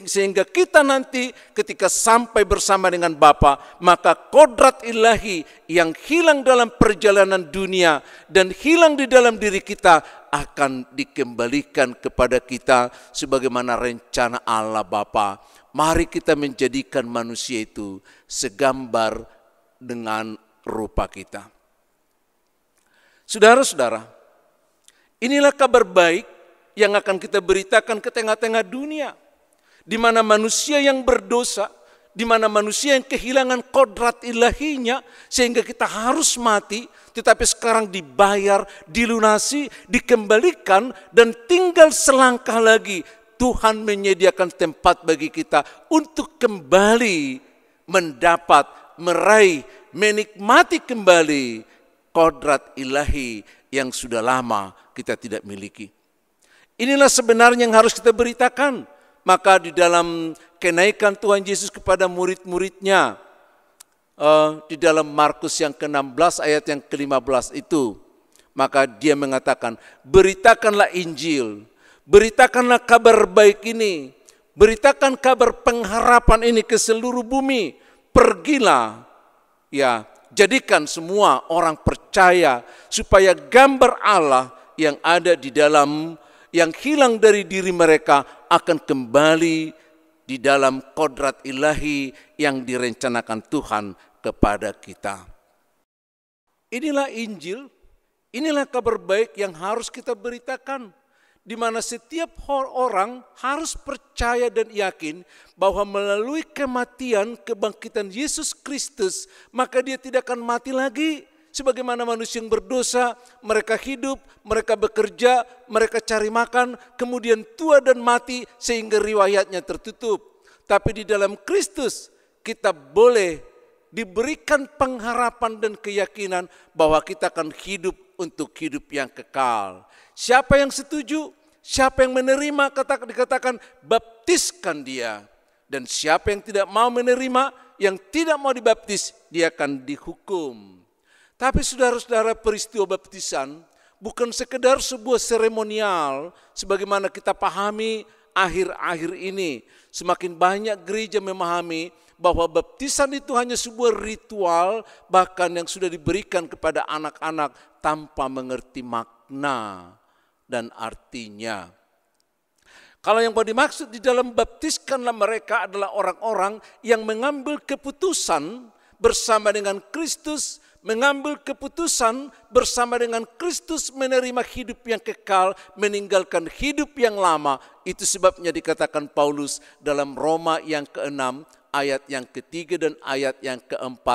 [SPEAKER 6] sehingga kita nanti ketika sampai bersama dengan Bapa, maka kodrat ilahi yang hilang dalam perjalanan dunia dan hilang di dalam diri kita akan dikembalikan kepada kita sebagaimana rencana Allah Bapa. Mari kita menjadikan manusia itu segambar dengan rupa kita. Saudara-saudara, inilah kabar baik yang akan kita beritakan ke tengah-tengah dunia, di mana manusia yang berdosa, di mana manusia yang kehilangan kodrat ilahinya, sehingga kita harus mati, tetapi sekarang dibayar, dilunasi, dikembalikan, dan tinggal selangkah lagi Tuhan menyediakan tempat bagi kita untuk kembali mendapat, meraih, menikmati kembali kodrat ilahi yang sudah lama kita tidak miliki. Inilah sebenarnya yang harus kita beritakan. Maka di dalam kenaikan Tuhan Yesus kepada murid-muridnya, di dalam Markus yang ke-16 ayat yang ke-15 itu, maka dia mengatakan, beritakanlah Injil, beritakanlah kabar baik ini, beritakan kabar pengharapan ini ke seluruh bumi, pergilah, ya, jadikan semua orang percaya supaya gambar Allah yang ada di dalam, yang hilang dari diri mereka akan kembali di dalam kodrat ilahi yang direncanakan Tuhan kepada kita. Inilah Injil, inilah kabar baik yang harus kita beritakan, di mana setiap orang harus percaya dan yakin bahwa melalui kematian, kebangkitan Yesus Kristus, maka dia tidak akan mati lagi. Sebagaimana manusia yang berdosa, mereka hidup, mereka bekerja, mereka cari makan, kemudian tua dan mati sehingga riwayatnya tertutup. Tapi di dalam Kristus kita boleh diberikan pengharapan dan keyakinan bahwa kita akan hidup untuk hidup yang kekal. Siapa yang setuju, siapa yang menerima, dikatakan baptiskan dia. Dan siapa yang tidak mau menerima, yang tidak mau dibaptis, dia akan dihukum. Tapi saudara-saudara, peristiwa baptisan bukan sekedar sebuah seremonial sebagaimana kita pahami akhir-akhir ini. Semakin banyak gereja memahami bahwa baptisan itu hanya sebuah ritual, bahkan yang sudah diberikan kepada anak-anak tanpa mengerti makna dan artinya. Kalau yang dimaksud di dalam baptiskanlah mereka adalah orang-orang yang mengambil keputusan bersama dengan Kristus, mengambil keputusan bersama dengan Kristus menerima hidup yang kekal, meninggalkan hidup yang lama. Itu sebabnya dikatakan Paulus dalam Roma yang ke-6 ayat yang ke-3 dan ayat yang ke-4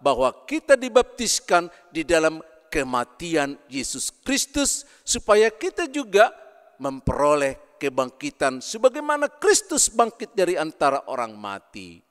[SPEAKER 6] bahwa kita dibaptiskan di dalam kematian Yesus Kristus supaya kita juga memperoleh kebangkitan sebagaimana Kristus bangkit dari antara orang mati.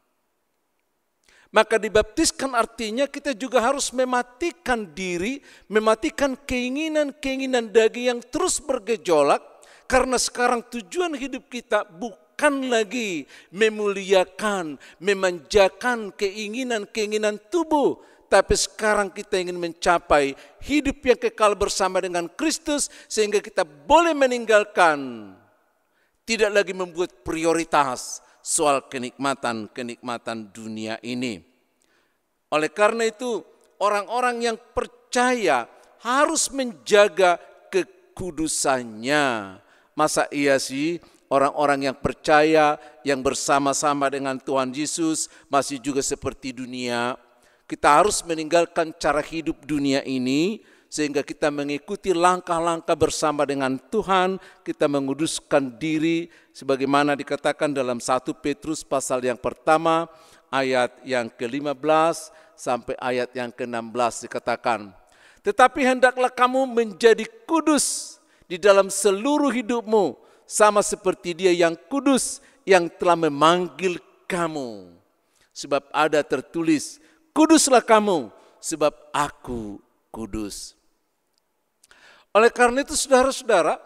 [SPEAKER 6] Maka dibaptiskan artinya kita juga harus mematikan diri, mematikan keinginan-keinginan daging yang terus bergejolak, karena sekarang tujuan hidup kita bukan lagi memuliakan, memanjakan keinginan-keinginan tubuh, tapi sekarang kita ingin mencapai hidup yang kekal bersama dengan Kristus sehingga kita boleh meninggalkan, tidak lagi membuat prioritas soal kenikmatan dunia ini. Oleh karena itu, orang-orang yang percaya harus menjaga kekudusannya. Masa iya sih orang-orang yang percaya, yang bersama-sama dengan Tuhan Yesus masih juga seperti dunia? Kita harus meninggalkan cara hidup dunia ini sehingga kita mengikuti langkah-langkah bersama dengan Tuhan, kita menguduskan diri sebagaimana dikatakan dalam 1 Petrus pasal yang pertama ayat yang ke-15 sampai ayat yang ke-16 dikatakan, tetapi hendaklah kamu menjadi kudus di dalam seluruh hidupmu sama seperti Dia yang kudus yang telah memanggil kamu. Sebab ada tertulis, kuduslah kamu sebab aku kudus. Oleh karena itu saudara-saudara,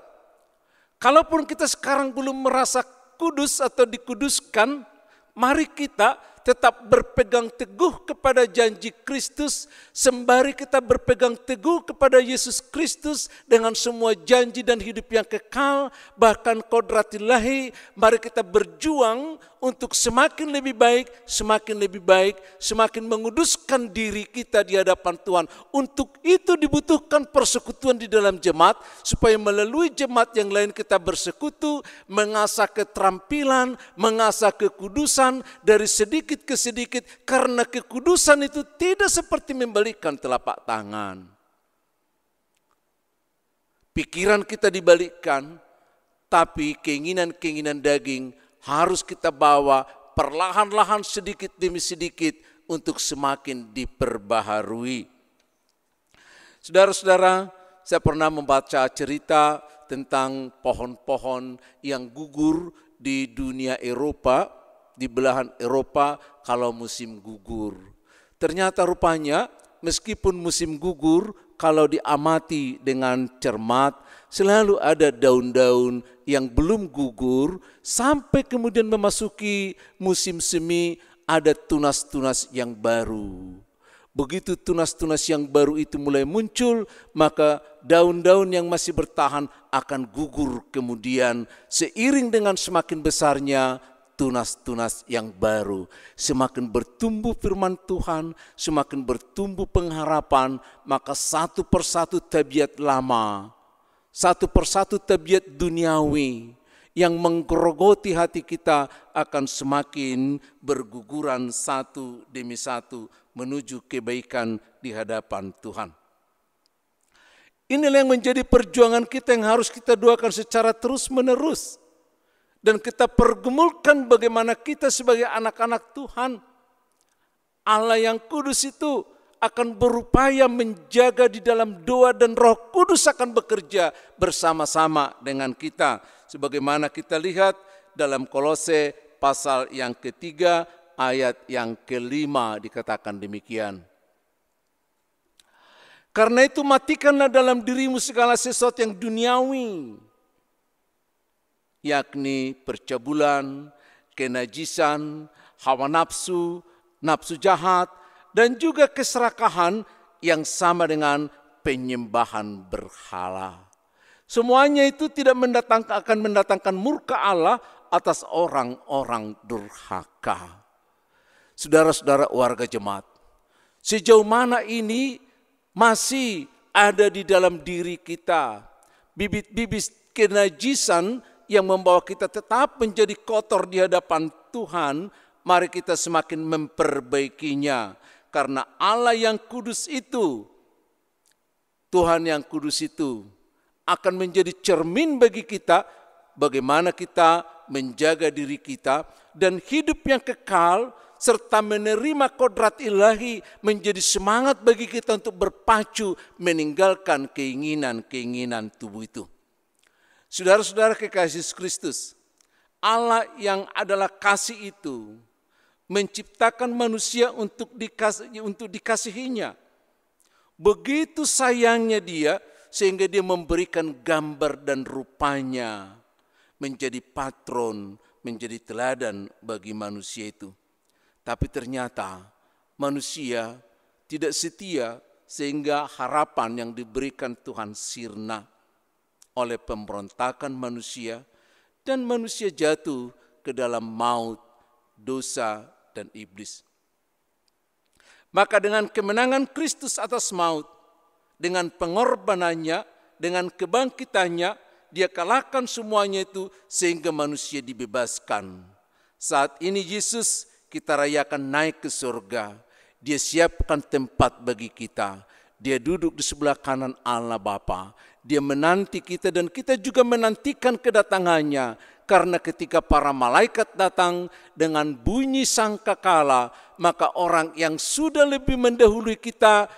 [SPEAKER 6] kalaupun kita sekarang belum merasa kudus atau dikuduskan, mari kita tetap berpegang teguh kepada janji Kristus, sembari kita berpegang teguh kepada Yesus Kristus dengan semua janji dan hidup yang kekal, bahkan qodratillahi, mari kita berjuang untuk semakin lebih baik, semakin menguduskan diri kita di hadapan Tuhan. Untuk itu dibutuhkan persekutuan di dalam jemaat, supaya melalui jemaat yang lain kita bersekutu, mengasah keterampilan, mengasah kekudusan dari sedikit ke sedikit, karena kekudusan itu tidak seperti membalikan telapak tangan. Pikiran kita dibalikkan, tapi keinginan-keinginan daging harus kita bawa perlahan-lahan sedikit demi sedikit untuk semakin diperbaharui. Saudara-saudara, saya pernah membaca cerita tentang pohon-pohon yang gugur di dunia Eropa, di belahan Eropa kalau musim gugur. Ternyata rupanya meskipun musim gugur, kalau diamati dengan cermat, selalu ada daun-daun yang belum gugur, sampai kemudian memasuki musim semi, ada tunas-tunas yang baru. Begitu tunas-tunas yang baru itu mulai muncul, maka daun-daun yang masih bertahan akan gugur kemudian, seiring dengan semakin besarnya tunas-tunas yang baru. Semakin bertumbuh firman Tuhan, semakin bertumbuh pengharapan, maka satu persatu tabiat lama, satu persatu tabiat duniawi yang menggerogoti hati kita akan semakin berguguran satu demi satu menuju kebaikan di hadapan Tuhan. Inilah yang menjadi perjuangan kita yang harus kita doakan secara terus-menerus. Dan kita pergumulkan bagaimana kita sebagai anak-anak Tuhan, Allah yang kudus itu akan berupaya menjaga di dalam doa, dan Roh Kudus akan bekerja bersama-sama dengan kita. Sebagaimana kita lihat dalam Kolose pasal yang ketiga ayat yang kelima dikatakan demikian. Karena itu matikanlah dalam dirimu segala sesuatu yang duniawi, yakni percabulan, kenajisan, hawa nafsu, nafsu jahat, dan juga keserakahan yang sama dengan penyembahan berhala. Semuanya itu tidak akan mendatangkan murka Allah atas orang-orang durhaka. Saudara-saudara warga jemaat, sejauh mana ini masih ada di dalam diri kita bibit-bibit kenajisan yang membawa kita tetap menjadi kotor di hadapan Tuhan, mari kita semakin memperbaikinya. Karena Allah yang kudus itu, Tuhan yang kudus itu akan menjadi cermin bagi kita, bagaimana kita menjaga diri kita, dan hidup yang kekal, serta menerima kodrat ilahi menjadi semangat bagi kita untuk berpacu meninggalkan keinginan-keinginan tubuh itu. Saudara-saudara kekasih Kristus, Allah yang adalah kasih itu menciptakan manusia untuk dikasihinya. Begitu sayangnya Dia sehingga Dia memberikan gambar dan rupanya menjadi patron, menjadi teladan bagi manusia itu. Tapi ternyata manusia tidak setia sehingga harapan yang diberikan Tuhan sirna oleh pemberontakan manusia, dan manusia jatuh ke dalam maut, dosa, dan iblis. Maka dengan kemenangan Kristus atas maut, dengan pengorbanannya, dengan kebangkitannya, Dia kalahkan semuanya itu sehingga manusia dibebaskan. Saat ini Yesus kita rayakan naik ke surga. Dia siapkan tempat bagi kita. Dia duduk di sebelah kanan Allah Bapa. Dia menanti kita dan kita juga menantikan kedatangannya. Karena ketika para malaikat datang dengan bunyi sangkakala, maka orang yang sudah lebih mendahului kita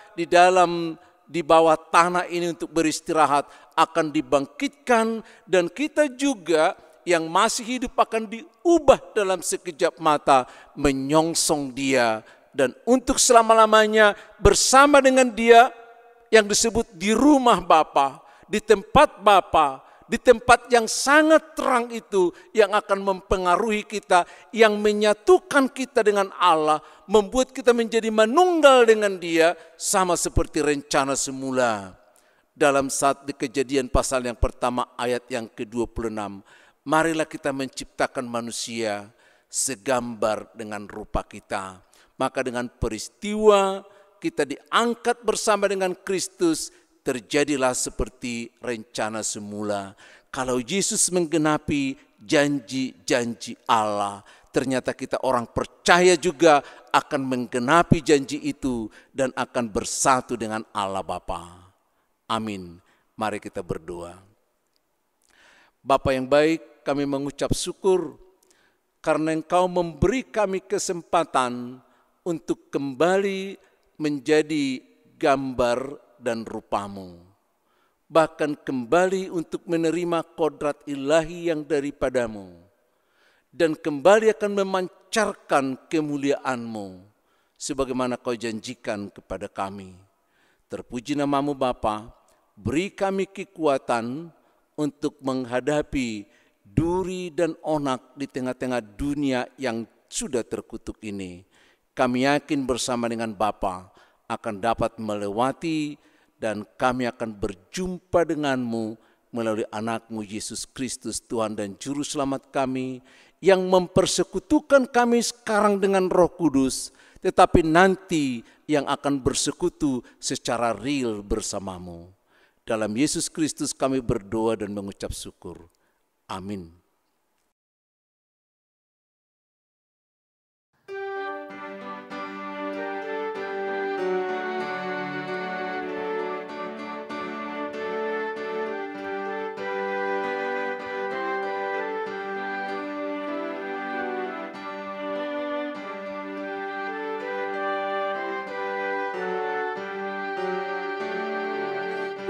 [SPEAKER 6] di bawah tanah ini untuk beristirahat akan dibangkitkan, dan kita juga yang masih hidup akan diubah dalam sekejap mata menyongsong Dia, dan untuk selama-lamanya bersama dengan Dia yang disebut di rumah Bapa, di tempat Bapa, di tempat yang sangat terang itu yang akan mempengaruhi kita, yang menyatukan kita dengan Allah, membuat kita menjadi manunggal dengan Dia, sama seperti rencana semula. Dalam saat di Kejadian pasal yang pertama ayat yang ke-26, marilah kita menciptakan manusia segambar dengan rupa kita. Maka dengan peristiwa kita diangkat bersama dengan Kristus, terjadilah seperti rencana semula. Kalau Yesus menggenapi janji-janji Allah, ternyata kita orang percaya juga akan menggenapi janji itu dan akan bersatu dengan Allah Bapa. Amin. Mari kita berdoa. Bapa yang baik, kami mengucap syukur karena Engkau memberi kami kesempatan untuk kembali menjadi gambar dan rupa-Mu. Bahkan kembali untuk menerima kodrat ilahi yang daripada-Mu. Dan kembali akan memancarkan kemuliaan-Mu. Sebagaimana Kau janjikan kepada kami. Terpuji nama-Mu Bapa, beri kami kekuatan untuk menghadapi duri dan onak di tengah-tengah dunia yang sudah terkutuk ini. Kami yakin bersama dengan Bapa akan dapat melewati dan kami akan berjumpa dengan-Mu melalui anak-Mu Yesus Kristus, Tuhan dan Juru Selamat kami, yang mempersekutukan kami sekarang dengan Roh Kudus, tetapi nanti yang akan bersekutu secara real bersama-Mu. Dalam Yesus Kristus kami berdoa dan mengucap syukur. Amin.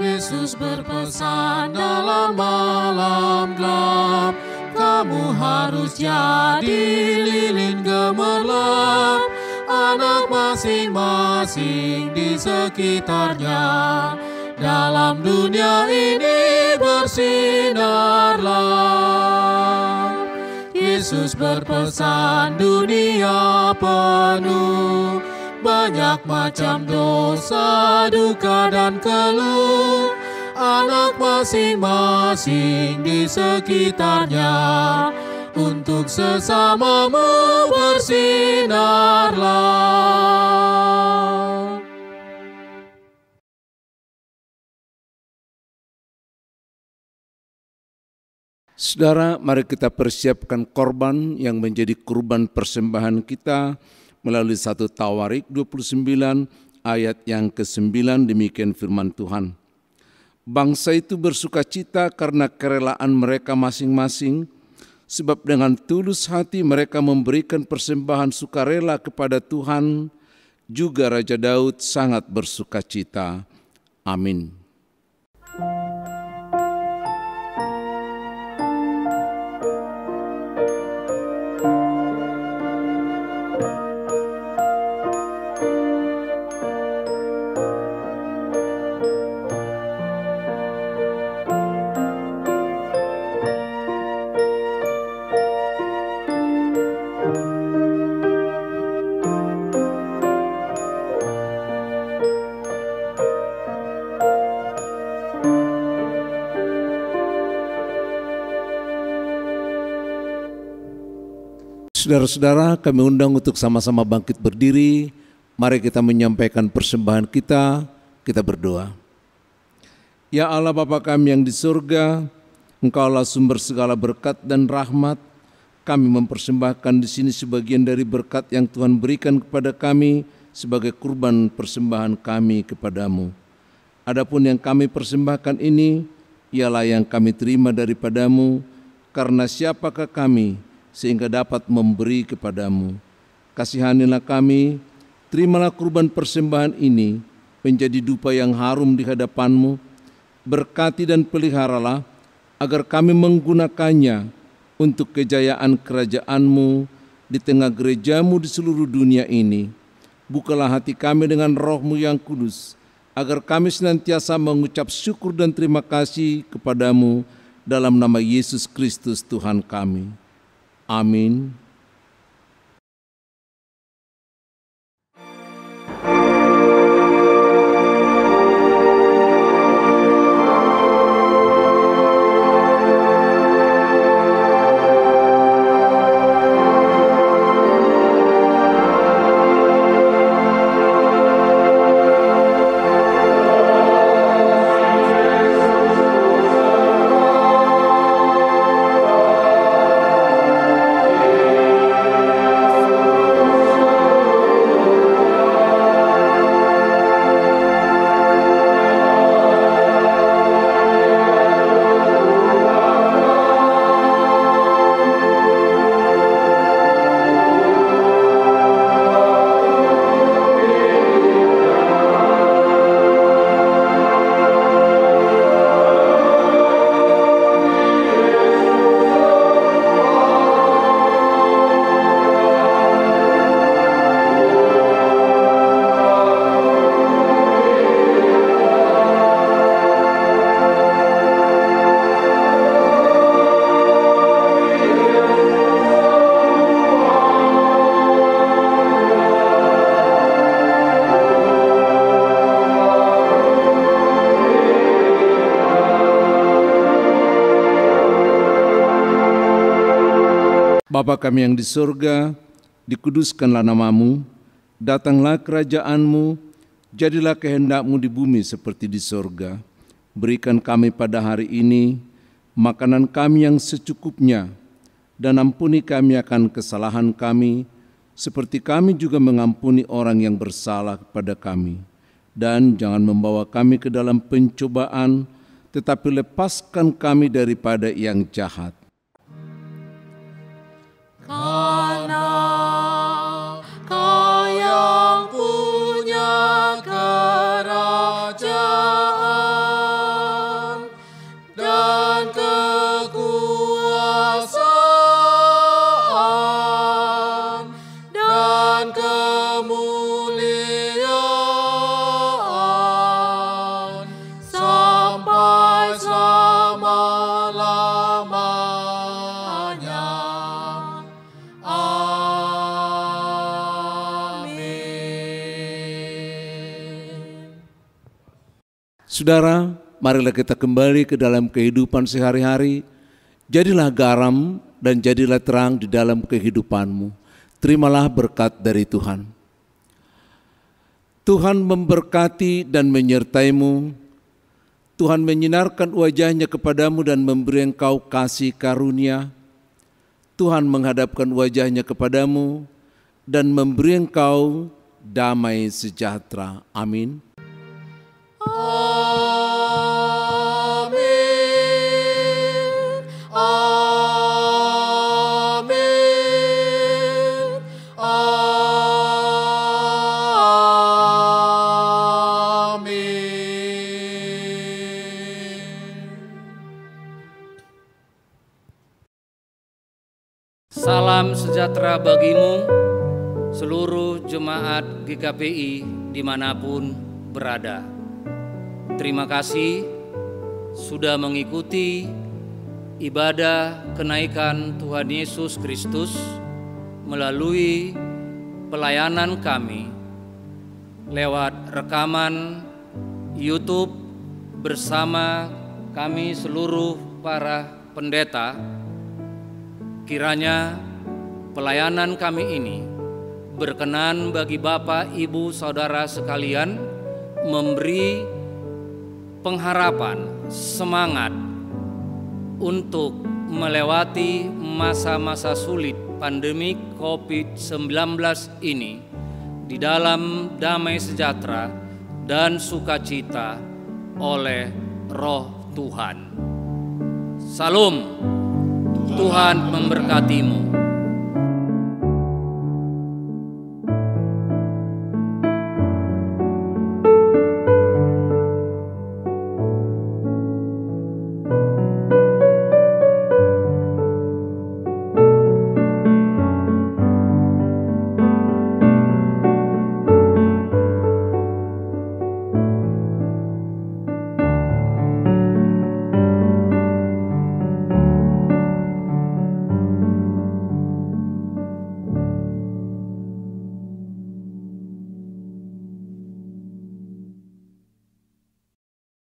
[SPEAKER 2] Yesus berpesan dalam malam gelap, kamu harus jadi lilin gemerlap, anak masing-masing di sekitarnya. Dalam dunia ini bersinarlah. Yesus berpesan dunia penuh banyak macam dosa, duka dan keluh, anak masing-masing di sekitarnya. Untuk sesamamu bersinarlah.
[SPEAKER 6] Saudara, mari kita persiapkan korban yang menjadi kurban persembahan kita melalui 1 Tawarik 29 ayat yang ke-9, demikian firman Tuhan. Bangsa itu bersukacita karena kerelaan mereka masing-masing, sebab dengan tulus hati mereka memberikan persembahan sukarela kepada Tuhan, juga Raja Daud sangat bersukacita. Amin. Saudara-saudara, kami undang untuk sama-sama bangkit berdiri. Mari kita menyampaikan persembahan kita berdoa. Ya Allah Bapa kami yang di surga, Engkaulah sumber segala berkat dan rahmat. Kami mempersembahkan di sini sebagian dari berkat yang Tuhan berikan kepada kami sebagai kurban persembahan kami kepadamu. Adapun yang kami persembahkan ini, ialah yang kami terima daripadamu, karena siapakah kami sehingga dapat memberi kepadamu. Kasihanilah kami, terimalah kurban persembahan ini menjadi dupa yang harum di hadapan-Mu. Berkati dan peliharalah agar kami menggunakannya untuk kejayaan kerajaan-Mu di tengah gereja-Mu di seluruh dunia ini. Bukalah hati kami dengan Roh-Mu yang kudus, agar kami senantiasa mengucap syukur dan terima kasih kepadamu dalam nama Yesus Kristus Tuhan kami. Amin. Bapa kami yang di surga, dikuduskanlah namamu, datanglah kerajaanmu, jadilah kehendak-Mu di bumi seperti di surga. Berikan kami pada hari ini makanan kami yang secukupnya, dan ampuni kami akan kesalahan kami, seperti kami juga mengampuni orang yang bersalah kepada kami. Dan jangan membawa kami ke dalam pencobaan, tetapi lepaskan kami daripada yang jahat.
[SPEAKER 2] Karena Kau yang punya kerajaan dan kekuasaan dan kemuliaan sampai selama-lamanya.
[SPEAKER 6] Saudara, marilah kita kembali ke dalam kehidupan sehari-hari. Jadilah garam dan jadilah terang di dalam kehidupanmu. Terimalah berkat dari Tuhan. Tuhan memberkati dan menyertaimu. Tuhan menyinarkan wajahnya kepadamu dan memberi engkau kasih karunia. Tuhan menghadapkan wajahnya kepadamu dan memberi engkau damai sejahtera. Amin.
[SPEAKER 2] Amin. Amin. Amin.
[SPEAKER 1] Salam sejahtera bagimu, seluruh jemaat GKPI dimanapun berada. Terima kasih sudah mengikuti ibadah kenaikan Tuhan Yesus Kristus melalui pelayanan kami lewat rekaman YouTube bersama kami seluruh para pendeta. Kiranya pelayanan kami ini berkenan bagi Bapak, Ibu, Saudara sekalian, memberi pengharapan, semangat untuk melewati masa-masa sulit pandemi COVID-19 ini di dalam damai sejahtera dan sukacita oleh Roh Tuhan. Salam, Tuhan memberkatimu.